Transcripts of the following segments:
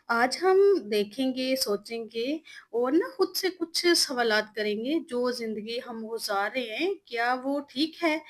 आज हम देखेंगे, सोचेंगे और ना खुद से कुछ सवालात करेंगे, जो ज़िंदगी हम गुज़ार रहे हैं, क्या वो ठीक है?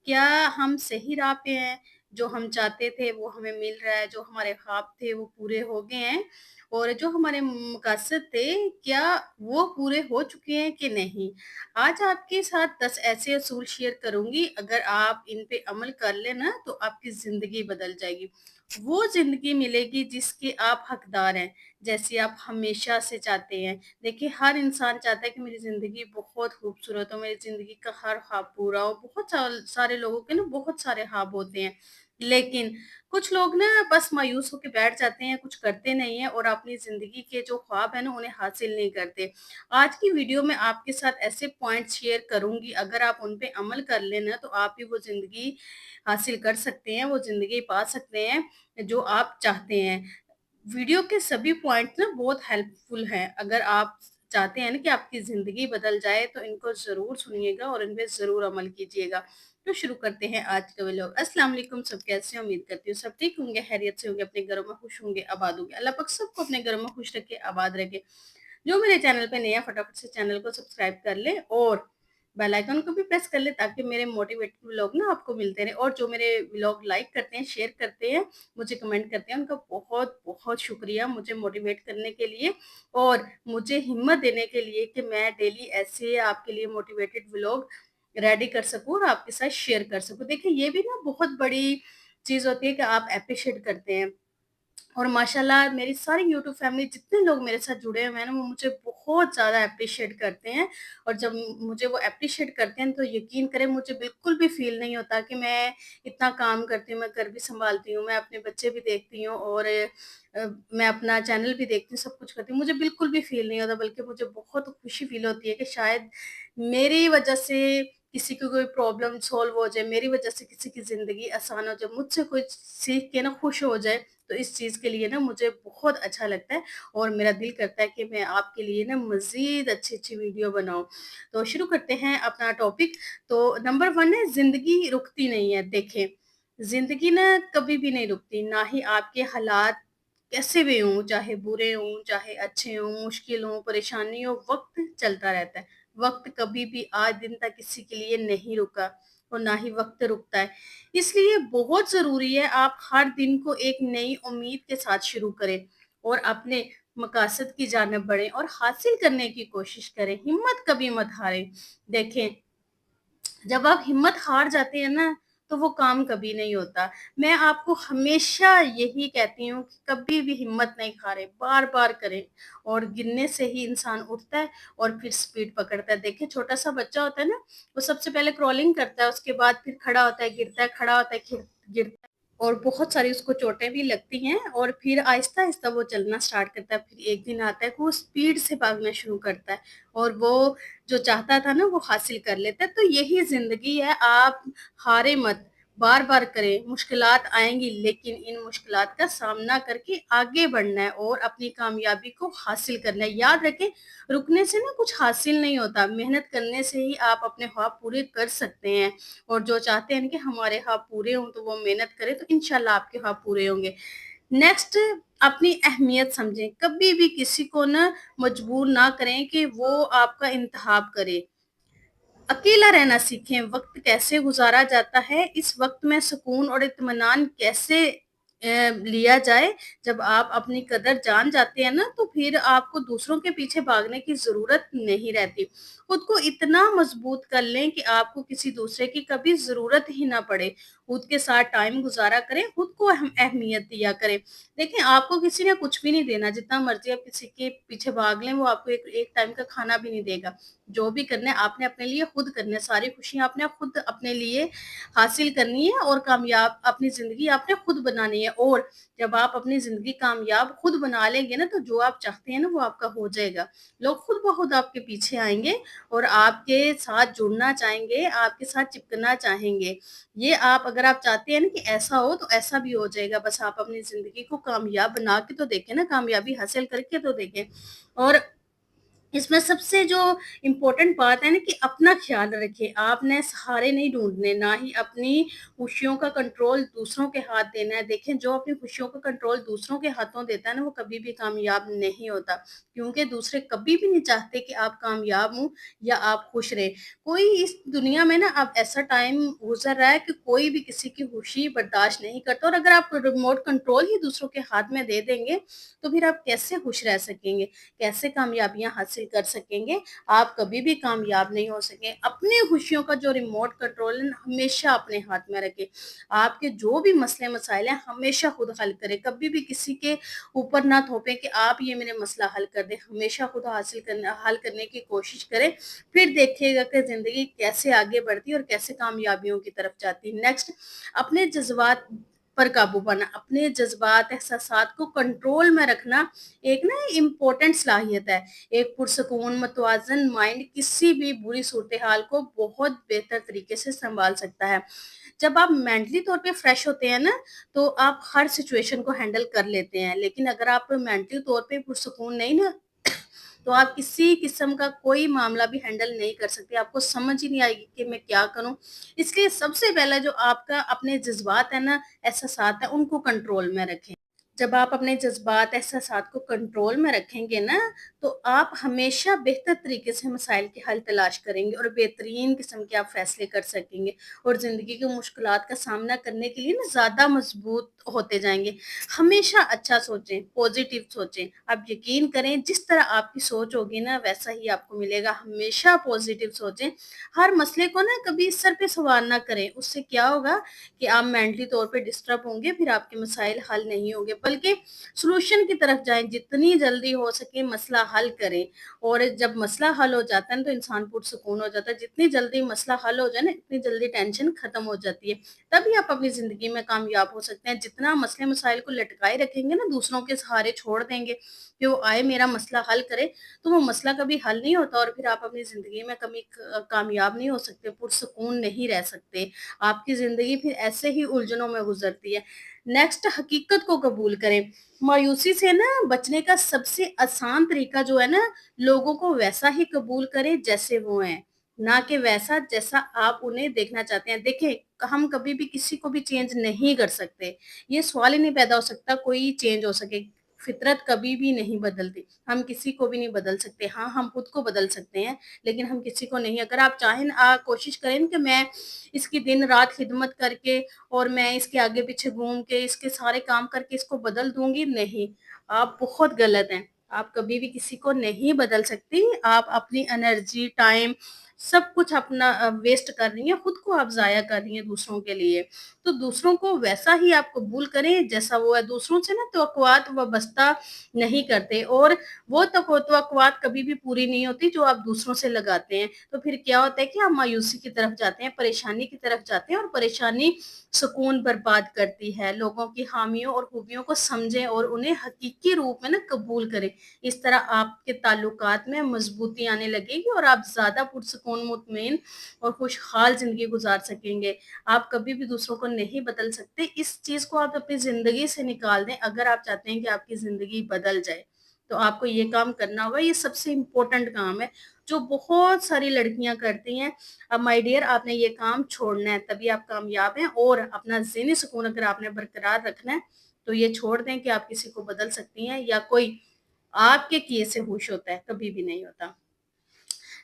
क्या हम सही राह पे हैं? जो हम चाहते थे वो हमें मिल रहा है, जो हमारे ख्वाब थे वो पूरे हो गए हैं और जो हमारे मकसद थे, क्या वो पूरे हो चुके हैं कि नहीं? आज आपके साथ 10 ऐसे असूल शेयर करूँगी, अगर आप इन पे अमल कर लें ना, तो आपकी ज़िंदगी बदल जाएगी। वो ज़िंदगी मिलेगी जिसके आप हकदार हैं, जैसी आप हमेशा से चाहते हैं। देखिए, हर इंसान चाहता है कि मेरी ज़िंदगी बहुत खूबसूरत हो, मेरी ज़िंदगी का हर ख्वाब पूरा हो। बहुत सारे लोगों के ना बहुत सारे ख्वाब होते हैं, लेकिन कुछ लोग ना बस मायूस होके बैठ जाते हैं, कुछ करते नहीं हैं और अपनी ज़िंदगी के जो ख्वाब हैं ना, उन्हें हासिल नहीं करते। आज की वीडियो में आपके साथ ऐसे पॉइंट्स शेयर करूँगी, अगर आप उन पे अमल कर लें ना, तो आप भी वो ज़िंदगी हासिल कर सकते हैं, वो ज़िंदगी पा सकते हैं, जो आप चाहते हैं। वीडियो के सभी पॉइंट ना बहुत हेल्पफुल हैं। अगर आप चाहते हैं ना कि आपकी ज़िंदगी बदल जाए तो इनको ज़रूर सुनिएगा और इन पे ज़रूर अमल कीजिएगा। तो शुरू करते हैं आज का व्लॉग। अस्सलाम वालेकुम, सब कैसे हैं? उम्मीद करती हूँ सब ठीक होंगे, खैरियत से होंगे, अपने घरों में खुश होंगे, आबाद होंगे। अल्लाह पाक सबको अपने घरों में खुश रखे, आबाद रखे। जो मेरे चैनल पे नए हैं फटाफट से चैनल को सब्सक्राइब कर लें और बेल आइकन को भी प्रेस कर लें ताकि मेरे मोटिवेटेड व्लॉग ना आपको मिलते रहें। और जो मेरे व्लॉग लाइक करते हैं, शेयर करते हैं, मुझे कमेंट करते हैं, उनका बहुत-बहुत शुक्रिया मुझे मोटिवेट करने के लिए और मुझे हिम्मत देने के लिए कि मैं डेली ऐसे आपके लिए मोटिवेटेड व्लॉग रेडी कर सकूँ और आपके साथ शेयर कर सकूँ। देखिए, ये भी ना बहुत बड़ी चीज़ होती है कि आप एप्रिशिएट करते हैं। और माशाल्लाह मेरी सारी यूट्यूब फैमिली जितने लोग मेरे साथ जुड़े हुए हैं ना, वो मुझे बहुत ज़्यादा एप्रिशिएट करते हैं और जब मुझे वो एप्रिशिएट करते हैं तो यकीन करें मुझे बिल्कुल भी फ़ील नहीं होता कि मैं इतना काम करती हूँ, मैं घर भी सँभालती हूँ, मैं अपने बच्चे भी देखती हूँ और मैं अपना चैनल भी देखती हूँ, सब कुछ करती हूँ। मुझे बिल्कुल भी फ़ील नहीं होता, बल्कि मुझे बहुत खुशी फ़ील होती है कि शायद मेरी वज़ह से किसी की कोई प्रॉब्लम सॉल्व हो जाए, मेरी वज़ह से किसी की ज़िंदगी आसान हो जाए, मुझसे कोई सीख के ना खुश हो जाए, तो इस चीज़ के लिए ना मुझे बहुत अच्छा लगता है और मेरा दिल करता है कि मैं आपके लिए ना मज़ीद अच्छी-अच्छी वीडियो बनाऊँ। तो शुरू करते हैं अपना टॉपिक। तो नंबर 1 है, ज़िंदगी रुकती नहीं है। देखें, ज़िंदगी ना कभी भी नहीं रुकती, ना ही आपके हालात कैसे भी हों, चाहे बुरे हों, चाहे अच्छे हों, मुश्किल हों, परेशानी हो, वक़्त चलता रहता है। वक़्त कभी भी आज दिन तक किसी के लिए नहीं रुका और ना ही वक़्त रुकता है। इसलिए बहुत ज़रूरी है आप हर दिन को एक नई उम्मीद के साथ शुरू करें और अपने मकसद की जानिब बढ़ें और हासिल करने की कोशिश करें। हिम्मत कभी मत हारें। देखें, जब आप हिम्मत हार जाते हैं ना, तो वो काम कभी नहीं होता। मैं आपको हमेशा यही कहती हूँ कि कभी भी हिम्मत नहीं हारें, बार-बार करें और गिरने से ही इंसान उठता है और फिर स्पीड पकड़ता है। देखिए, छोटा-सा बच्चा होता है ना, वो सबसे पहले क्राउलिंग करता है, उसके बाद फिर खड़ा होता है, गिरता है, खड़ा होता है, गिरता है और बहुत सारी उसको चोटें भी लगती हैं और फिर आहिस्ता-आहिस्ता वो चलना स्टार्ट करता है। फिर एक दिन आता है कि वो स्पीड से भागना शुरू करता है और वो जो चाहता था ना वो हासिल कर लेता है। तो यही ज़िंदगी है, आप हारे मत, बार-बार करें, मुश्किलात आएँगी लेकिन इन मुश्किलात का सामना करके आगे बढ़ना है और अपनी कामयाबी को हासिल करना है। याद रखें, रुकने से ना कुछ हासिल नहीं होता, मेहनत करने से ही आप अपने ख्वाब पूरे कर सकते हैं और जो चाहते हैं कि हमारे ख्वाब पूरे हों तो वो मेहनत करें तो इंशाल्लाह आपके ख्वाब पूरे होंगे। नेक्स्ट, अपनी अहमियत समझें, कभी भी किसी को ना मजबूर ना करें कि वो आपका इंतखाब करे। अकेला रहना सीखें, वक़्त कैसे गुज़ारा जाता है, इस वक़्त में सुकून और इत्मीनान कैसे लिया जाए, जब आप अपनी कदर जान जाते हैं ना, तो फिर आपको दूसरों के पीछे भागने की ज़रूरत नहीं रहती। खुद को इतना मज़बूत कर लें कि आपको किसी दूसरे की कभी ज़रूरत ही ना पड़े। खुद के साथ टाइम गुज़ारा करें, खुद को अहमियत दिया करें। देखिए, आपको किसी ने कुछ भी नहीं देना, जितना मर्ज़ी आप किसी के पीछे भाग लें, वो आपको एक एक टाइम का खाना भी नहीं देगा। जो भी करना है आपने अपने लिए खुद करना है, सारी खुशियाँ आपने खुद अपने लिए हासिल करनी है और कामयाब अपनी ज़िंदगी आपने खुद बनानी है और जब आप अपनी ज़िंदगी कामयाब खुद बना लेंगे ना, तो जो आप चाहते हैं ना, वो आपका हो जाएगा। लोग खुद ब खुद आपके पीछे आएँगे और आपके साथ जुड़ना चाहेंगे, आपके साथ चिपकना चाहेंगे। ये आप अगर आप चाहते हैं ना कि ऐसा हो, तो ऐसा भी हो जाएगा। बस आप अपनी ज़िंदगी को कामयाब बना के तो देखें ना, कामयाबी हासिल करके तो देखें और इसमें सबसे जो इम्पोर्टेंट बात है ना कि अपना ख़्याल रखें। आपने सहारे नहीं ढूँढने, ना ही अपनी खुशियों का कंट्रोल दूसरों के हाथ देना है। देखें, जो अपनी खुशियों का कंट्रोल दूसरों के हाथों देता है ना, वो कभी भी कामयाब नहीं होता। क्योंकि दूसरे कभी भी नहीं चाहते कि आप कामयाब हों या आप खुश रहें। कोई इस दुनिया में ना अब ऐसा टाइम गुज़र रहा है कि कोई भी किसी की खुशी बर्दाश्त नहीं करता, और अगर आप रिमोट कंट्रोल ही दूसरों के हाथ में दे देंगे, तो फिर आप कैसे खुश रह सकेंगे? कैसे कामयाबियाँ हासिल कर सकेंगे, आप कभी भी कामयाब नहीं हो सकें। अपनी खुशियों का जो रिमोट कंट्रोल है ना, हमेशा अपने हाथ में रखें। आपके जो भी मसले-मसाइल हैं, हमेशा खुद हल करें। कभी भी किसी के ऊपर ना थोपें कि आप ये मेरे मसला हल कर दें। हमेशा खुद हल करने की कोशिश करें। फिर देखिएगा कि ज़िंदगी कैसे आगे बढ़ती है और कैसे कामयाबियों की तरफ जाती है। नेक्स्ट, अपने जज़्बात पर काबू पाना। अपने जज़्बात, एहसासात को कंट्रोल में रखना एक ना इम्पोर्टेंट सलाहियत है। एक पुरसकून मतवाज़न माइंड किसी भी बुरी सूरत-ए-हाल को बहुत बेहतर तरीके से सँभाल सकता है। जब आप मेंटली तौर पे फ्रेश होते हैं ना, तो आप हर सिचुएशन को हैंडल कर लेते हैं। लेकिन अगर आप मेंटली तौर पे पुरसकून नहीं ना, तो आप किसी किस्म का कोई मामला भी हैंडल नहीं कर सकते। आपको समझ ही नहीं आएगी कि मैं क्या करूँ? इसलिए सबसे पहला जो आपका अपने जज़्बात है ना, एहसासात है, उनको कंट्रोल में रखें। जब आप अपने जज़्बात, एहसासात को कंट्रोल में रखेंगे ना, तो आप हमेशा बेहतर तरीके से मसाइल के हल तलाश करेंगे और बेहतरीन किस्म के आप फ़ैसले कर सकेंगे, और ज़िंदगी की मुश्किलात का सामना करने के लिए ना ज़्यादा मज़बूत होते जाएँगे। हमेशा अच्छा सोचें, पॉज़िटिव सोचें। आप यकीन करें, जिस तरह आपकी सोच होगी ना, वैसा ही आपको मिलेगा। हमेशा पॉज़िटिव सोचें। हर मसले को ना कभी सर पे सवार ना करें। उससे क्या होगा कि आप मेंटली तौर पे डिस्टर्ब होंगे, फिर आपके मसाइल हल नहीं होंगे, बल्कि सॉल्यूशन की तरफ जाएँ, जितनी जल्दी हो सके मसला हल करें। और जब मसला हल हो जाता है ना, तो इंसान पुरसुकून हो जाता है। जितनी जल्दी मसला हल हो जाए ना, इतनी जल्दी टेंशन खत्म हो जाती है। तभी आप अपनी ज़िंदगी में कामयाब हो सकते हैं। जितना मसले-मसाइल को लटकाए रखेंगे ना, दूसरों के सहारे छोड़ देंगे कि वो आए मेरा मसला हल करे, तो वो मसला कभी हल नहीं होता, और फिर आप अपनी ज़िंदगी में कभी कामयाब नहीं हो सकते, पुरसुकून नहीं रह सकते। आपकी ज़िंदगी फिर ऐसे ही उलझनों में गुज़रती है। नेक्स्ट, हकीकत को कबूल करें। मायूसी से ना बचने का सबसे आसान तरीका जो है ना, लोगों को वैसा ही कबूल करें जैसे वो हैं, ना कि वैसा जैसा आप उन्हें देखना चाहते हैं। देखें, हम कभी भी किसी को भी चेंज नहीं कर सकते। ये सवाल ही नहीं पैदा हो सकता कोई चेंज हो सके। फितरत कभी भी नहीं बदलती। हम किसी को भी नहीं बदल सकते। हाँ, हम खुद को बदल सकते हैं, लेकिन हम किसी को नहीं। अगर आप चाहें कोशिश करें ना कि मैं इसकी दिन-रात खिदमत करके और मैं इसके आगे-पीछे घूम के, इसके सारे काम करके इसको बदल दूँगी, नहीं, आप बहुत गलत हैं। आप कभी भी किसी को नहीं बदल सकती। आप अपनी एनर्जी, टाइम सब कुछ अपना वेस्ट कर रही हैं, खुद को आप ज़ाया कर रही हैं दूसरों के लिए। तो दूसरों को वैसा ही आप कबूल करें जैसा वो है। दूसरों से ना तवक्कुआत वाबस्ता नहीं करते, और वो तवक्कुआत कभी भी पूरी नहीं होती जो आप दूसरों से लगाते हैं। तो फिर क्या होता है कि आप मायूसी की तरफ जाते हैं, परेशानी की तरफ जाते हैं, और परेशानी सुकून बर्बाद करती है। लोगों की ख़ामियों और खूबियों को समझें और उन्हें हकीकी रूप में ना कबूल करें। इस तरह आपके ताल्लुकात में मज़बूती आने लगेगी और आप ज़्यादा पुरसुकून, मुतमईन और खुशहाल ज़िंदगी गुज़ार सकेंगे। आप कभी भी दूसरों को नहीं बदल सकते। इस चीज़ को आप अपनी ज़िंदगी से निकाल दें, अगर आप चाहते हैं कि आपकी ज़िंदगी बदल जाए। तो आपको ये काम करना होगा, ये सबसे इम्पोर्टेंट काम है, जो बहुत सारी लड़कियाँ करती हैं। अब माय डियर, आपने ये काम छोड़ना है, तभी आप कामयाब हैं, और अपना ज़हनी सुकून अगर आपने बरकरार रखना है, तो ये छोड़ दें कि आप किसी को बदल सकती हैं या कोई आपके किए से खुश होता है, कभी भी नहीं होता।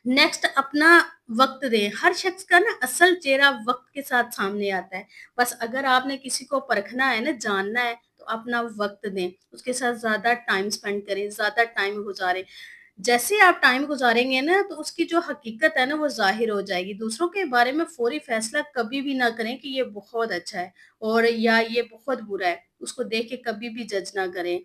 नेक्स्ट, अपना वक़्त दें। हर शख़्स का ना असल चेहरा वक़्त के साथ सामने आता है। बस अगर आपने किसी को परखना है ना, जानना है, तो अपना वक़्त दें। उसके साथ ज़्यादा टाइम स्पेंड करें, ज़्यादा टाइम गुज़ारें। जैसे आप टाइम गुज़ारेंगे ना, तो उसकी जो हकीकत है ना, वो ज़ाहिर हो जाएगी। दूसरों के बारे में फ़ौरी फ़ैसला कभी भी ना करें कि ये बहुत अच्छा है और या ये बहुत बुरा है। उसको देख के कभी भी जज ना करें,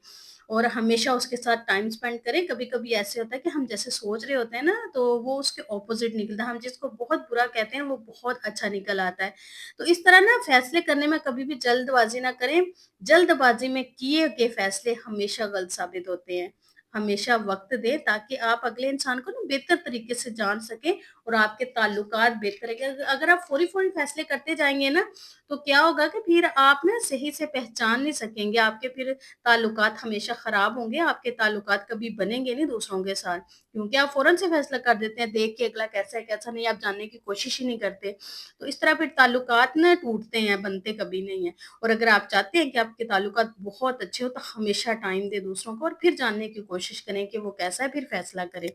और हमेशा उसके साथ टाइम स्पेंड करें। कभी-कभी ऐसे होता है कि हम जैसे सोच रहे होते हैं ना, तो वो उसके ऑपोज़िट निकलता है। हम जिसको बहुत बुरा कहते हैं, वो बहुत अच्छा निकल आता है। तो इस तरह ना फ़ैसले करने में कभी भी जल्दबाज़ी ना करें। जल्दबाज़ी में किए गए फ़ैसले हमेशा गलत साबित होते हैं। हमेशा वक़्त दें ताकि आप अगले इंसान को ना बेहतर तरीके से जान सकें और आपके ताल्लुकात बेहतर रहेंगे। अगर आप फ़ौरी-फ़ौरी फ़ैसले करते जाएँगे ना, तो क्या होगा कि फिर आप ना सही से पहचान नहीं सकेंगे, आपके फिर ताल्लुकात हमेशा ख़राब होंगे, आपके ताल्लुकात कभी बनेंगे नहीं दूसरों के साथ। क्योंकि आप फ़ौरन से फ़ैसला कर देते हैं, देख के अगला कैसा है, कैसा नहीं, आप जानने की कोशिश ही नहीं करते। तो इस तरह फिर ताल्लुकात ना टूटते हैं, बनते कभी नहीं हैं। और अगर आप चाहते हैं कि आपके ताल्लुकात बहुत अच्छे हो, तो हमेशा टाइम दें दूसरों को और फिर जानने की कोशिश करें कि वो कैसा है, फिर फ़ैसला करें।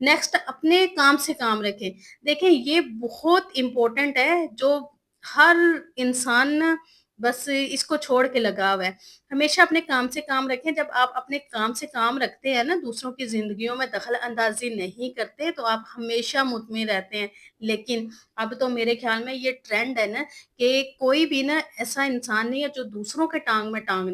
नेक्स्ट, अपने काम से काम रखें। देखें, ये बहुत इम्पोर्टेंट है, जो हर इंसान ना बस इसको छोड़ के लगा हुआ है। हमेशा अपने काम से काम रखें। जब आप अपने काम से काम रखते हैं ना, दूसरों की ज़िंदगियों में दखल-अंदाज़ी नहीं करते, तो आप हमेशा मुतमिन रहते हैं। लेकिन अब तो मेरे ख़्याल में ये ट्रेंड है ना कि कोई भी ना ऐसा इंसान नहीं है जो दूसरों के काम में टाँग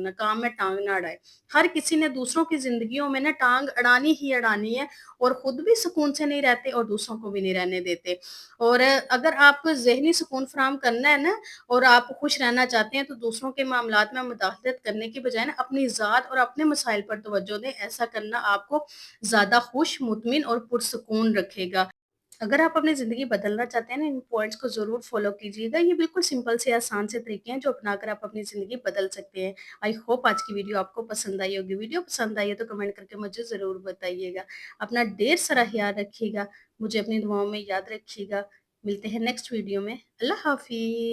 ना अड़ाए। हर किसी ने दूसरों की ज़िंदगियों में ना टाँग अड़ानी ही अड़ानी है और खुद भी सुकून से नहीं रहते और दूसरों को भी नहीं रहने देते। और अगर आपको ज़हनी सुकून फ़राहम करना है ना और आप खुश रहना चाहते हैं, तो दूसरों के मामलात में मुदाखलत करने की बजाय ना अपनी ज़ात और अपने मसाइल पर तवज्जो दें। ऐसा करना आपको ज़्यादा खुश, मुतमिन और पुरसुकून रखेगा। अगर आप अपनी ज़िंदगी बदलना चाहते हैं ना, इन पॉइंट्स को ज़रूर फ़ॉलो कीजिएगा। ये बिल्कुल सिंपल से आसान से तरीके हैं, जो अपनाकर आप अपनी ज़िंदगी बदल सकते हैं। आई होप आज की वीडियो आपको पसंद आई होगी। वीडियो पसंद आई है तो कमेंट करके मुझे ज़रूर बताइएगा। अपना ढेर सारा ख़्याल रखिएगा, मुझे अपनी दुआओं में याद रखिएगा। मिलते हैं नेक्स्ट वीडियो में। अल्लाह हाफ़िज़।